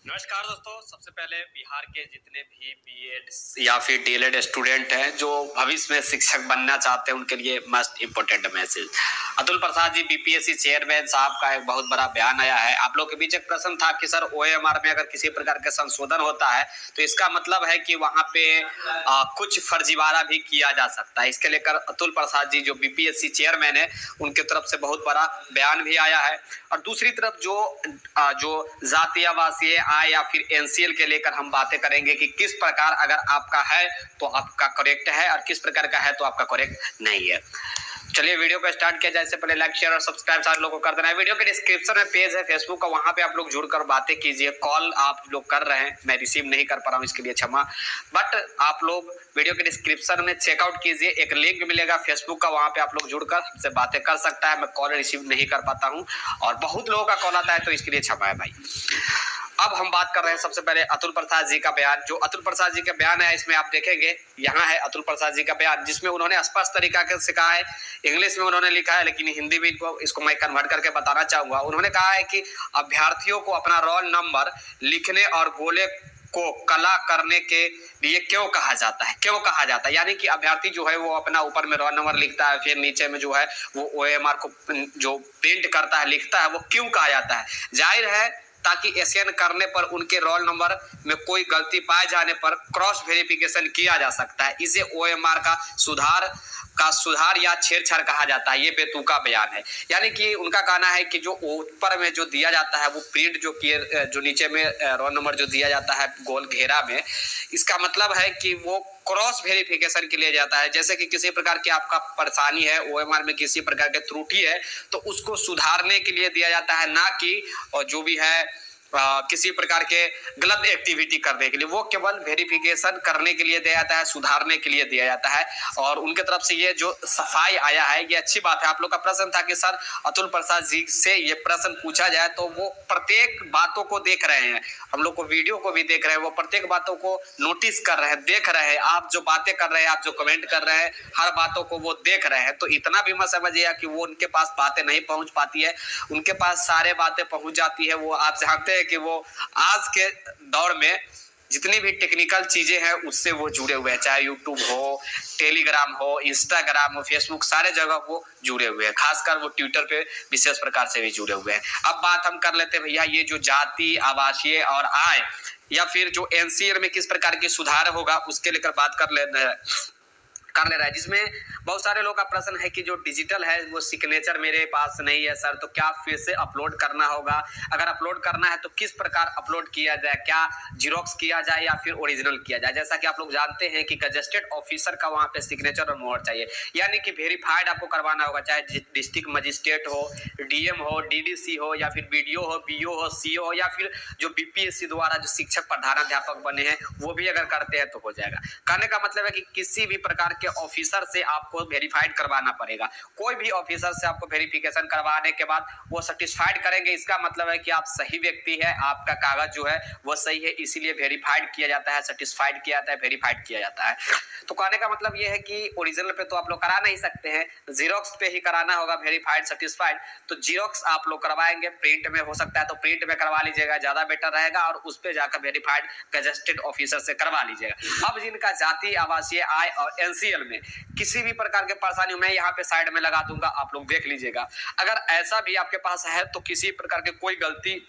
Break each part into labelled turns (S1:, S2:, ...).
S1: नमस्कार दोस्तों, सबसे पहले बिहार के जितने भी बीएड या फिर डीएलएड स्टूडेंट हैं जो भविष्य में शिक्षक बनना चाहते हैं उनके लिए must important message. Atul Prasad ji BPSC chairman साहब का एक बहुत बड़ा बयान आया है। आप लोग के बीच एक प्रश्न था कि सर ओएमआर में अगर किसी प्रकार का संशोधन होता है तो इसका मतलब है कि वहां पे कुछ फर्जीवाड़ा भी किया जा सकता है। इसके लेकर अतुल प्रसाद जी जो बीपीएससी चेयरमैन है उनके तरफ से बहुत बड़ा बयान भी आया है। और दूसरी तरफ जो जातीय आवासीय आय या फिर एनसीएल के लेकर हम बातें करेंगे कि किस प्रकार अगर आपका है तो आपका करेक्ट है और किस प्रकार का है तो आपका करेक्ट नहीं है। चलिए वीडियो को स्टार्ट किया जाए। इससे पहले लाइक शेयर और सब्सक्राइब सारे लोगों को कर देना है। वीडियो के डिस्क्रिप्शन में पेज है फेसबुक का, वहां पे आप लोग जुड़कर बातें कीजिए। कॉल आप लोग कर रहे हैं, मैं रिसीव नहीं कर पा रहा हूँ, इसके लिए क्षमा। बट आप लोग वीडियो के डिस्क्रिप्शन में चेकआउट कीजिए, एक लिंक मिलेगा फेसबुक का, वहां पे आप लोग जुड़कर हमसे बातें कर सकता है। मैं कॉल रिसीव नहीं कर पाता हूँ और बहुत लोगों का कॉल आता है तो इसके लिए क्षमा है भाई। अब हम बात कर रहे हैं सबसे पहले अतुल प्रसाद जी का बयान। जो अतुल प्रसाद जी का बयान है इसमें आप देखेंगे, यहाँ है अतुल प्रसाद जी का बयान जिसमें उन्होंने स्पष्ट तरीका से कहा है। इंग्लिश में उन्होंने लिखा है लेकिन हिंदी में इसको मैं कन्वर्ट करके बताना चाहूंगा। उन्होंने कहा है कि अभ्यर्थियों को अपना रोल नंबर लिखने और गोले को कला करने के लिए क्यों कहा जाता है, यानी कि अभ्यर्थी जो है वो अपना ऊपर में रोल नंबर लिखता है, फिर नीचे में जो है वो ओएमआर को जो प्रिंट करता है लिखता है, वो क्यों कहा जाता है? जाहिर है ताकि एसएन करने पर उनके रोल नंबर में कोई गलती पाए जाने पर क्रॉस वेरिफिकेशन किया जा सकता है। इसे ओएमआर का सुधार या छेड़छाड़ कहा जाता है। ये बेतुका बयान है, यानी कि उनका कहना है कि जो ऊपर में जो दिया जाता है वो प्रिंट जो नीचे में रोल नंबर जो दिया जाता है गोल घेरा में, इसका मतलब है कि वो क्रॉस वेरिफिकेशन के लिए जाता है। जैसे कि किसी प्रकार की आपका परेशानी है, ओएमआर में किसी प्रकार की त्रुटि है तो उसको सुधारने के लिए दिया जाता है, ना कि और जो भी है किसी प्रकार के गलत एक्टिविटी करने के लिए। वो केवल वेरिफिकेशन करने के लिए दिया जाता है, सुधारने के लिए दिया जाता है। और उनके तरफ से ये जो सफाई आया है ये अच्छी बात है। आप लोग का प्रश्न था कि सर अतुल प्रसाद जी से ये प्रश्न पूछा जाए तो वो प्रत्येक बातों को देख रहे हैं, हम लोग को वीडियो को भी देख रहे हैं, वो प्रत्येक बातों को नोटिस कर रहे हैं, देख रहे हैं। आप जो बातें कर रहे हैं, आप जो कमेंट कर रहे हैं, हर बातों को वो देख रहे हैं। तो इतना भी मत समझिए कि वो उनके पास बातें नहीं पहुंच पाती है, उनके पास सारे बातें पहुंच जाती है। वो आप जानते हैं कि वो आज के दौर में जितनी भी टेक्निकल चीजें हैं उससे वो जुड़े हुए हैं, चाहे यूट्यूब हो, टेलीग्राम हो, इंस्टाग्राम हो, फेसबुक, सारे जगह वो जुड़े हुए हैं। खासकर वो ट्विटर पे विशेष प्रकार से भी जुड़े हुए हैं। अब बात हम कर लेते हैं भैया, ये जो जाति, आवासीय और आय या फिर जो एनसीएल में किस प्रकार की सुधार होगा उसके लेकर बात कर ले रहा है, जिसमें बहुत सारे लोग का प्रश्न है कि जो डिजिटल है वो सिग्नेचर मेरे पास नहीं है सर, तो क्या फिर से अपलोड करना होगा? अगर अपलोड करना है तो किस प्रकार अपलोड किया जाए, क्या जीरोक्स किया जाए या फिर ओरिजिनल किया जाए? जैसा कि आप लोग जानते हैं कि गजेस्टेड ऑफिसर का वहां पे सिग्नेचर और मोहर चाहिए, यानी कि वेरीफाइड आपको करवाना होगा, चाहे डिस्ट्रिक्ट मजिस्ट्रेट हो, डीएम हो, डीडीसी हो या फिर बीडीओ हो, बीओ हो, सीओ हो, या फिर जो बीपीएससी द्वारा जो शिक्षक प्रधानाध्यापक बने हैं वो भी अगर करते हैं तो हो जाएगा। कहने का मतलब है कि किसी भी प्रकार के ऑफिसर से आपको वेरीफाइड करवाना पड़ेगा। कोई भी ऑफिसर से आपको वेरिफिकेशन करवाने के बाद वो सेटिस्फाइड करेंगे, इसका मतलब है कि आप सही व्यक्ति है, आपका कागज जो है वो सही है, इसीलिए वेरीफाइड किया जाता है, सेटिस्फाइड किया जाता है, वेरीफाइड किया जाता है। तो कहने का मतलब ये है कि ओरिजिनल पे तो आप लोग करा नहीं सकते हैं, जीरोक्स पे ही कराना होगा वेरीफाइड सेटिस्फाइड। तो जीरोक्स आप लोग करवाएंगे, प्रिंट में हो सकता है तो प्रिंट में करवा लीजिएगा, ज्यादा बेटर रहेगा, और उस पे जाकर वेरीफाइड गजेस्टेड ऑफिसर से करवा लीजिएगा। अब जिनका जाति, आवासीय आय और एनसीएल में किसी भी प्रकार के परेशानी मैं यहाँ पे साइड में लगा दूंगा, आप लोग देख लीजिएगा। अगर ऐसा भी आपके पास है तो किसी प्रकार की कोई गलती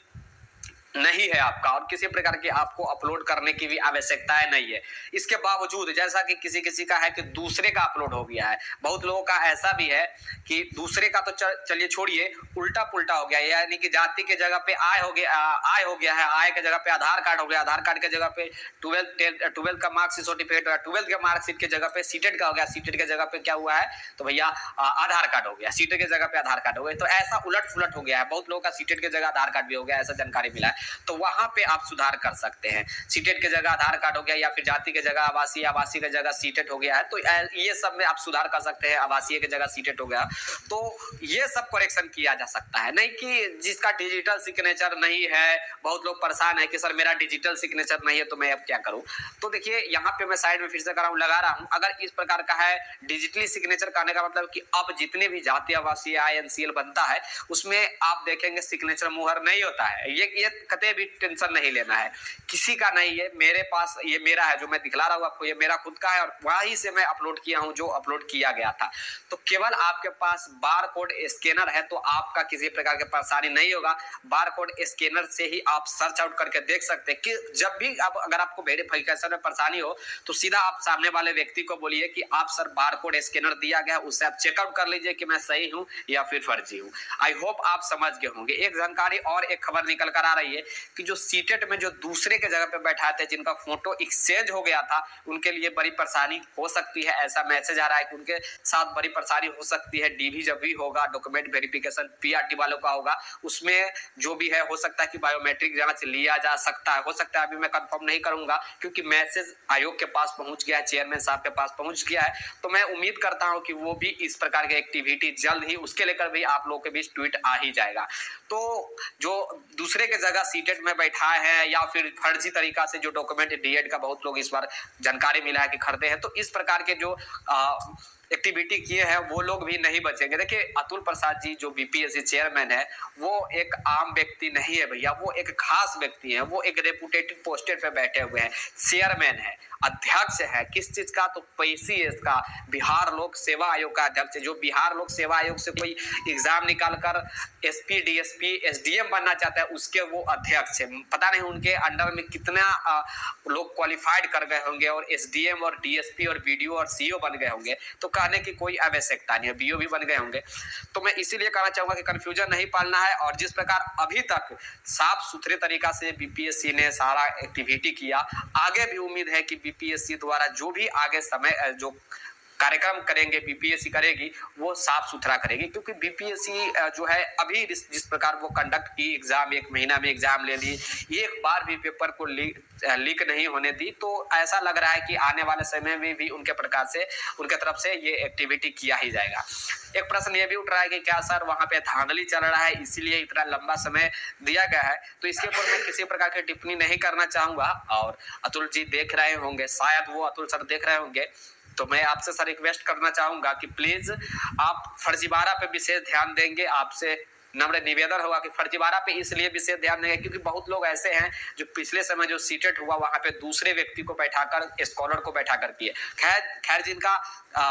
S1: नहीं है आपका और किसी प्रकार की आपको अपलोड करने की भी आवश्यकता नहीं है। इसके बावजूद जैसा कि किसी का है कि दूसरे का अपलोड हो गया है, बहुत लोगों का ऐसा भी है कि दूसरे का तो चलिए छोड़िए, उल्टा पुल्टा हो गया, यानी कि जाति के जगह पे आय हो गया है, आय के जगह पे आधार कार्ड हो गया, आधार कार्ड के जगह पे 12th का मार्कशीट सर्टिफिकेट, 12th के मार्कशीट के जगह पे सीटेट का हो गया, सीटेट के जगह पे क्या हुआ है तो भैया आधार कार्ड हो गया, सीटेट के जगह पे आधार कार्ड हो गया। तो ऐसा उलट फुलट हो गया है, बहुत लोगों का सीटेट के जगह आधार कार्ड भी हो गया, ऐसा जानकारी मिला है। तो वहां पे आप सुधार कर सकते हैं, सीटेट के जगह आधार कार्ड हो गया या फिर जाति के जगह आवासीय, आवासीय के जगह सीटेट हो गया है, तो ये सब में आप सुधार कर सकते हैं। आवासीय के जगह सीटेट हो गया तो ये सब करेक्शन किया जा सकता है। नहीं कि जिसका डिजिटल सिग्नेचर नहीं है, बहुत लोग परेशान है कि सर मेरा डिजिटल सिग्नेचर नहीं है तो मैं अब क्या करूं। तो देखिए यहाँ पे मैं साइड में फिर से लगा रहा हूं, अगर इस प्रकार का है डिजिटली सिग्नेचर करने का मतलब कि अब जितने भी जाति, आवासीय, आय, एनसीएल बनता है उसमें आप देखेंगे सिग्नेचर मुहर नहीं होता है। ये कतई भी टेंशन नहीं लेना है, किसी का नहीं है, मेरे पास ये मेरा है, जो मैं दिखला रहा हूँ आपको ये मेरा खुद का है और वहीं से मैं अपलोड किया हूँ जो अपलोड किया गया था। तो केवल आपके पास बार कोड स्कैनर है तो आपका किसी प्रकार की परेशानी नहीं होगा। बार कोड स्कैनर से ही आप सर्च आउट करके देख सकते हैं कि जब भी आप अगर आपको वेरिफिकेशन में परेशानी हो तो सीधा आप सामने वाले व्यक्ति को बोलिए कि आप सर बार कोड स्कैनर दिया गया, उससे आप चेकआउट कर लीजिए कि मैं सही हूं या फिर फर्जी हूं। आई होप आप समझ गए होंगे। एक जानकारी और एक खबर निकल कर आ रही है कि जो सीटेट में जो दूसरे के जगह पे बैठा थे जिनका फोटो एक्सचेंज हो गया था उनके लिए बड़ी परेशानी हो सकती है। ऐसा मैसेज आ रहा है कि उनके साथ बड़ी परेशानी हो सकती है। डीवी जब भी होगा, डॉक्यूमेंट वेरिफिकेशन पीआरटी वालों का होगा, उसमें जो भी है हो सकता है कि बायोमेट्रिक जांच लिया जा सकता है, हो सकता है, अभी मैं कंफर्म नहीं करूंगा क्योंकि मैसेज आयोग के पास पहुंच गया है, चेयरमैन साहब के पास पहुंच गया है। तो मैं उम्मीद करता हूं कि वो भी इस प्रकार की एक्टिविटी जल्द ही उसके लेकर भी आप लोगों के बीच ट्वीट आ ही जाएगा। तो जो दूसरे के जगह सीटेट में बैठा है या फिर फर्जी तरीका से जो डॉक्यूमेंट डीएड का बहुत लोग इस बार जानकारी मिला है कि खरीदे हैं, तो इस प्रकार के जो एक्टिविटी किए हैं वो लोग भी नहीं बचेंगे। देखिए अतुल प्रसाद जी जो बीपीएससी चेयरमैन है वो एक आम व्यक्ति नहीं है भैया, वो एक खास व्यक्ति है, वो एक रेपुटेटेड पोस्टेड पे बैठे हुए हैं, चेयरमैन है, अध्यक्ष है। किस चीज का? तो PCS का, बिहार लोक सेवा आयोग का अध्यक्ष है। जो बिहार लोक सेवा आयोग से कोई एग्जाम निकाल कर SP DSP SDM बनना चाहता है उसके वो अध्यक्ष है। पता नहीं उनके अंडर में कितना लोग क्वालिफाइड कर गए होंगे और SDM और DSP और BDO और CO बन गए होंगे, तो कहने की कोई आवश्यकता नहीं है, BO भी बन गए होंगे। तो मैं इसीलिए कहना चाहूंगा कि कंफ्यूजन नहीं पालना है और जिस प्रकार अभी तक साफ सुथरे तरीका से बीपीएससी ने सारा एक्टिविटी किया, आगे भी उम्मीद है कि बीपीएससी द्वारा जो भी आगे समय जो कार्यक्रम करेंगे बीपीएससी करेगी वो साफ सुथरा करेगी। क्योंकि बीपीएससी जो है अभी जिस प्रकार वो कंडक्ट की एग्जाम, 1 महीना में एग्जाम ले ली, एक बार भी पेपर को लीक नहीं होने दी, तो ऐसा लग रहा है कि आने वाले समय में भी उनके प्रकार से उनके तरफ से ये एक्टिविटी किया ही जाएगा। एक प्रश्न ये भी उठ रहा है कि क्या सर वहां पे धांधली चल रहा है इसीलिए इतना लंबा समय दिया गया है? तो इसके ऊपर मैं किसी प्रकार की टिप्पणी नहीं करना चाहूंगा। और अतुल जी देख रहे होंगे, शायद वो अतुल सर देख रहे होंगे, तो मैं आपसे सर रिक्वेस्ट करना चाहूंगा कि प्लीज आप फर्जीवाड़ा पे विशेष ध्यान देंगे। आपसे नम्र निवेदन होगा कि फर्जीवाड़ा पे इसलिए विशेष ध्यान देंगे क्योंकि बहुत लोग ऐसे हैं जो पिछले समय जो सीटेट हुआ वहां पे दूसरे व्यक्ति को बैठाकर, स्कॉलर को बैठाकर किए। खैर जिनका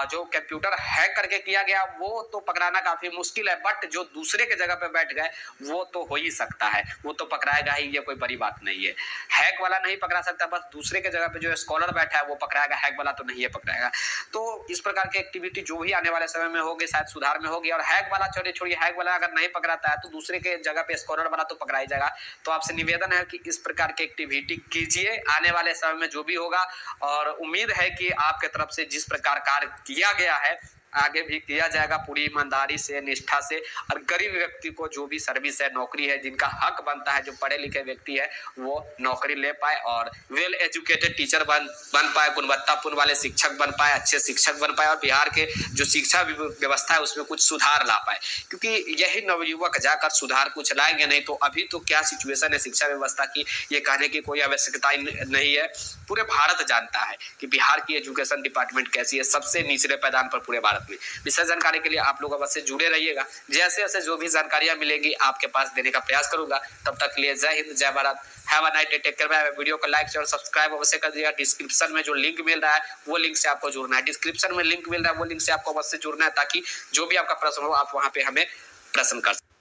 S1: जो कंप्यूटर हैक करके किया गया वो तो पकड़ाना काफी मुश्किल है, बट जो दूसरे के जगह पे बैठ गए वो तो हो ही सकता है, वो तो पकड़ाएगा ही, ये कोई बड़ी बात नहीं है। हैक वाला नहीं पकड़ा सकता, बस दूसरे के जगह पे जो स्कॉलर बैठा है वो पकड़ाएगा, हैक वाला तो नहीं है पकड़ाएगा। तो इस प्रकार की एक्टिविटी जो भी आने वाले समय में होगी शायद सुधार में होगी। और हैक वाला छोड़िए, हैक वाला अगर नहीं पकड़ाता है तो दूसरे के जगह पे स्कॉलर वाला तो पकड़ाई जाएगा। तो आपसे निवेदन है कि इस प्रकार की एक्टिविटी कीजिए आने वाले समय में जो भी होगा, और उम्मीद है कि आपके तरफ से जिस प्रकार कार्य किया गया है आगे भी किया जाएगा पूरी ईमानदारी से, निष्ठा से। और गरीब व्यक्ति को जो भी सर्विस है, नौकरी है, जिनका हक बनता है, जो पढ़े लिखे व्यक्ति है वो नौकरी ले पाए और वेल एजुकेटेड टीचर बन पाए, गुणवत्तापूर्ण वाले शिक्षक बन पाए, अच्छे शिक्षक बन पाए और बिहार के जो शिक्षा व्यवस्था है उसमें कुछ सुधार ला पाए। क्योंकि यही नवयुवक जाकर सुधार कुछ लाएंगे, नहीं तो अभी तो क्या सिचुएशन है शिक्षा व्यवस्था की ये कहने की कोई आवश्यकता नहीं है। पूरे भारत जानता है कि बिहार की एजुकेशन डिपार्टमेंट कैसी है, सबसे निचले पैदान पर पूरे भारत में। विशेष जानकारी के लिए आप लोग अवश्य जुड़े रहिएगा। जैसे जैसे जो भी जानकारियां मिलेगी आपके पास देने का प्रयास करूंगा। तब तक के लिए Jai Hind, Jai Bharat, have a nice day, take care bye. Video को लाइक और सब्सक्राइब अवश्य कर दीजिएगा। डिस्क्रिप्शन में जो लिंक मिल रहा है वो लिंक से आपको जुड़ना है, डिस्क्रिप्शन में लिंक मिल रहा है वो लिंक से आपको अवश्य जुड़ना है ताकि जो भी आपका प्रश्न हो आप वहां पे हमें प्रश्न कर सकते।